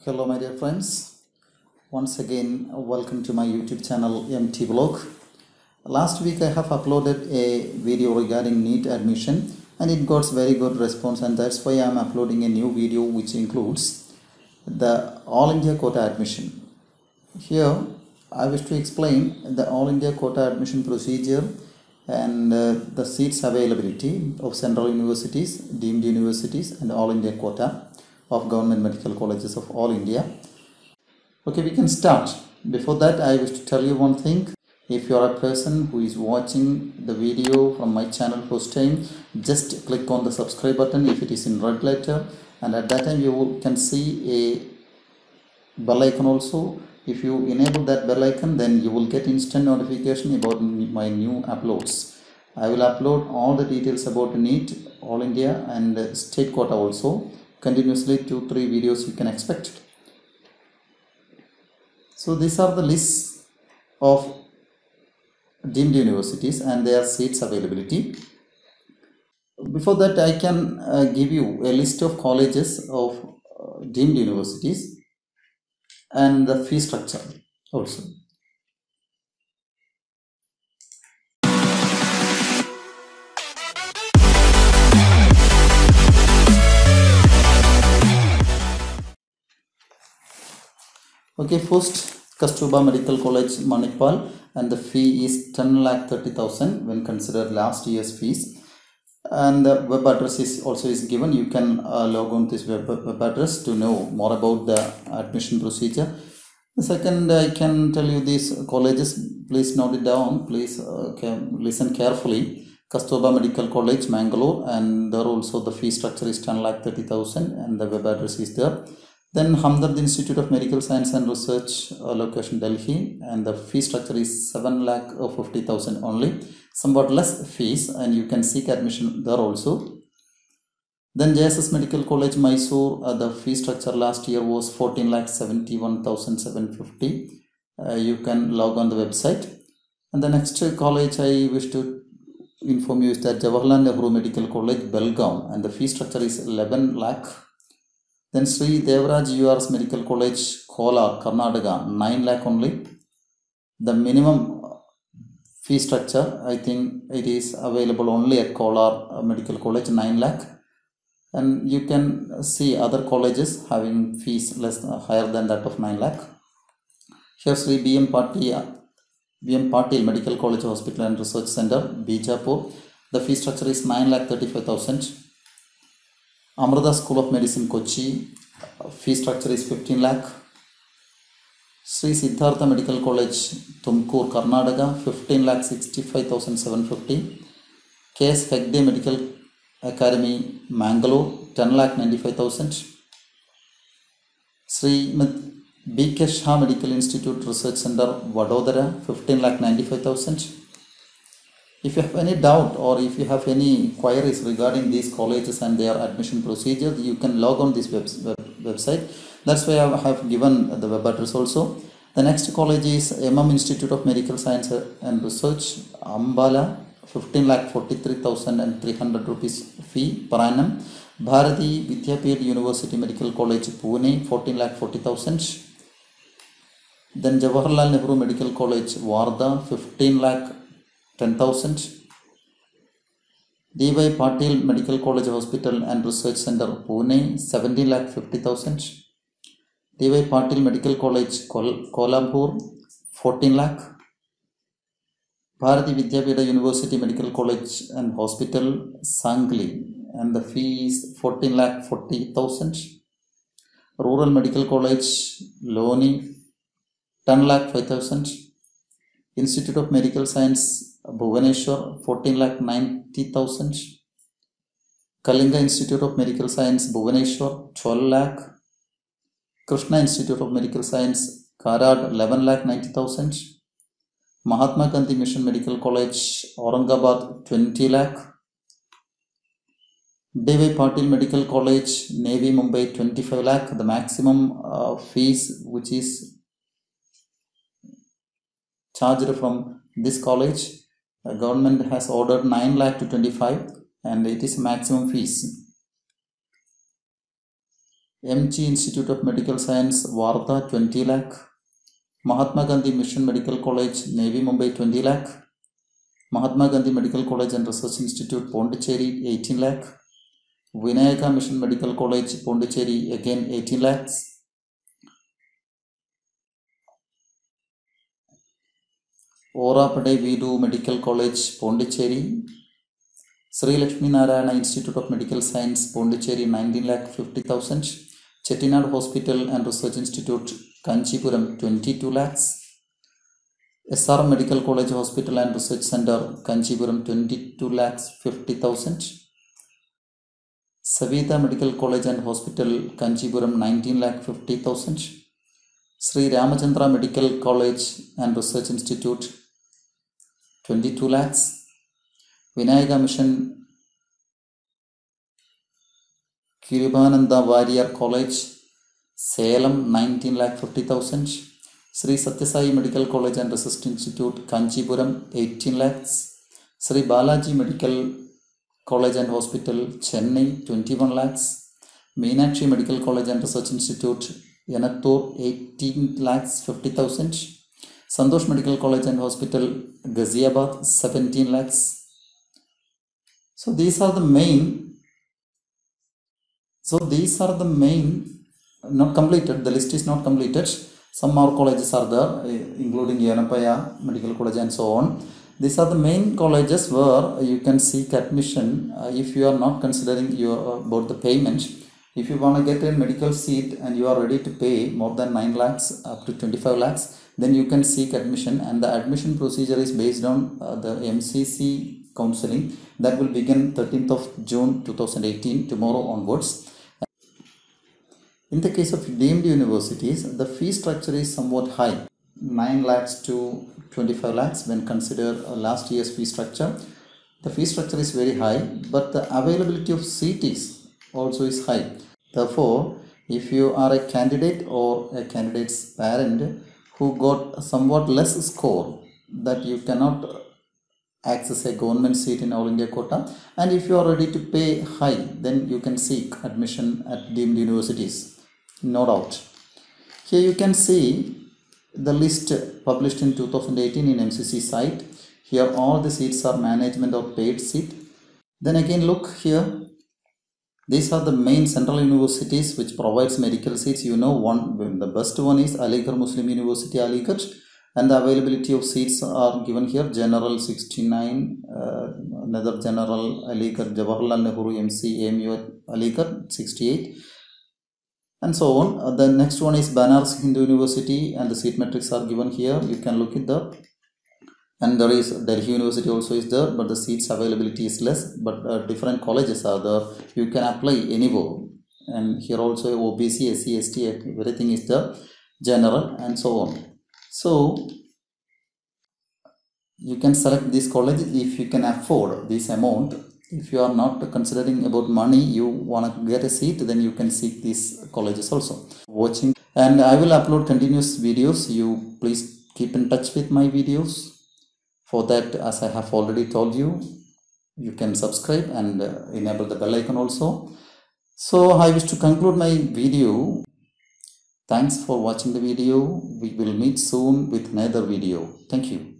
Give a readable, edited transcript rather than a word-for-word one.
Hello my dear friends, once again welcome to my YouTube channel MT Vlog. Last week I have uploaded a video regarding NEET admission and it got very good response, and that's why I am uploading a new video which includes the All India Quota admission. Here I wish to explain the All India Quota admission procedure and the seats availability of central universities, deemed universities and All India Quota of government medical colleges of all India. Okay, we can start. Before that, I wish to tell you one thing. If you are a person who is watching the video from my channel first time, just click on the subscribe button if it is in red letter, and at that time you can see a bell icon also. If you enable that bell icon, then you will get instant notification about my new uploads. I will upload all the details about NEET, All India and state quota also. Continuously 2-3 videos you can expect. So these are the lists of deemed universities and their seats availability. Before that, I can give you a list of colleges of deemed universities and the fee structure also. Okay, first Kasturba Medical College, Manipal, and the fee is 10,30,000 when considered last year's fees. And the web address is also given. You can log on this web address to know more about the admission procedure. The second, I can tell you these colleges. Please note it down. Please listen carefully. Kasturba Medical College, Mangalore, and there also the fee structure is 10,30,000 and the web address is there. Then Hamdard Institute of Medical Science and Research, location Delhi, and the fee structure is 7,50,000 only, somewhat less fees, and you can seek admission there also. Then JSS Medical College, Mysore, the fee structure last year was 14,71,750. You can log on the website. And the next college I wish to inform you is that Jawaharlal Nehru Medical College, Belgaum, and the fee structure is 11 lakh. Then Sri Devraj URS Medical College, Kolar, Karnataka, 9 lakh only. The minimum fee structure, I think it is available only at Kolar Medical College, 9 lakh. And you can see other colleges having fees higher than that of 9 lakh. Here Sri BM Patil Medical College Hospital and Research Center, Bijapur. The fee structure is 9,35,000. Amrita School of Medicine, Kochi, fee structure is 15 lakh. Sri Siddhartha Medical College, Tumkur, Karnataka, 15,65,750. KS Hegde Medical Academy, Mangalore, 10,95,000. Sri B.K. Shah Medical Institute Research Center, Vadodara, 15,95,000. If you have any doubt or if you have any queries regarding these colleges and their admission procedure, you can log on this website. That's why I have given the web address also. The next college is MM Institute of Medical Science and Research, Ambala, 15,43,300 rupees fee per annum. Bharati Vidyapeeth University Medical College, Pune, 14,40,000. Then Jawaharlal Nehru Medical College, Wardha, 15,10,000. D.Y. Patil Medical College Hospital and Research Center, Pune, 17,50,000. D.Y. Patil Medical College, Kolhapur, 14 lakh. Bharati Vidyapeeth University Medical College and Hospital, Sangli, and the fee is 14,40,000. Rural Medical College, Loni, 10,05,000. Institute of Medical Science, Bhubaneswar, 14,90,000. Kalinga Institute of Medical Science, Bhubaneswar, 12 lakh. Krishna Institute of Medical Science, Karad, 11,90,000. Mahatma Gandhi Mission Medical College, Aurangabad, 20 lakh. D.Y. Patil Medical College, Navy, Mumbai, 25 lakh. The maximum fees which is charged from this college, the government has ordered 9 lakh to 25, and it is maximum fees. MG Institute of Medical Science, Wardha 20 lakh. Mahatma Gandhi Mission Medical College, Navy Mumbai 20 lakh. Mahatma Gandhi Medical College and Research Institute, Pondicherry 18 lakh. Vinayaka Mission Medical College, Pondicherry again 18 lakhs. Orapade Vidu Medical College, Pondicherry. Sri Lakshmi Narayana Institute of Medical Science, Pondicherry 19 lakh 50,000. Chettinad Hospital and Research Institute, Kanchipuram 22 lakhs. SR Medical College Hospital and Research Center, Kanchipuram 22 lakhs 50,000. Savita Medical College and Hospital, Kanchipuram 19 lakh 50,000. Sri Ramachandra Medical College and Research Institute 22 lakhs. Vinayaka Mission Kirubananda Warrior College, Salem 19 lakh 50,000. Sri Satyasai Medical College and Research Institute, Kanchipuram 18 lakhs. Sri Balaji Medical College and Hospital, Chennai 21 lakhs. Meenakshi Medical College and Research Institute, Yanattur 18 lakhs 50,000. Santosh Medical College and Hospital, Ghaziabad 17 lakhs. So these are the main, not completed, the list is not completed. Some more colleges are there, including Yanapaya Medical College and so on. These are the main colleges where you can seek admission if you are not considering about the payment. If you want to get a medical seat and you are ready to pay more than 9 lakhs up to 25 lakhs, then you can seek admission, and the admission procedure is based on the MCC counseling that will begin 13th of June 2018, tomorrow onwards. In the case of deemed universities, the fee structure is somewhat high, 9 lakhs to 25 lakhs when considered last year's fee structure. The fee structure is very high, but the availability of seat is also is high. Therefore, if you are a candidate or a candidate's parent who got somewhat less score, that you cannot access a government seat in All India quota, and if you are ready to pay high, then you can seek admission at deemed universities, no doubt. Here you can see the list published in 2018 in MCC site. Here all the seats are management or paid seat. Then again look here, these are the main central universities which provides medical seats. You know, the best one is Aligarh Muslim University, Aligarh, and the availability of seats are given here. General 69, another general Aligarh, Jawaharlal Nehru MC AMU Aligarh 68, and so on. The next one is Banaras Hindu University, and the seat metrics are given here. You can look at that. And there is Delhi University also is there, but the seats availability is less, but different colleges are there. You can apply anywhere. And here also OBC, SC, ST, everything is there, general and so on. So you can select this college if you can afford this amount. If you are not considering about money, you want to get a seat, then you can seek these colleges also. Watching, and I will upload continuous videos. You please keep in touch with my videos. For that, as I have already told you, you can subscribe and enable the bell icon also. So I wish to conclude my video. Thanks for watching the video. We will meet soon with another video. Thank you.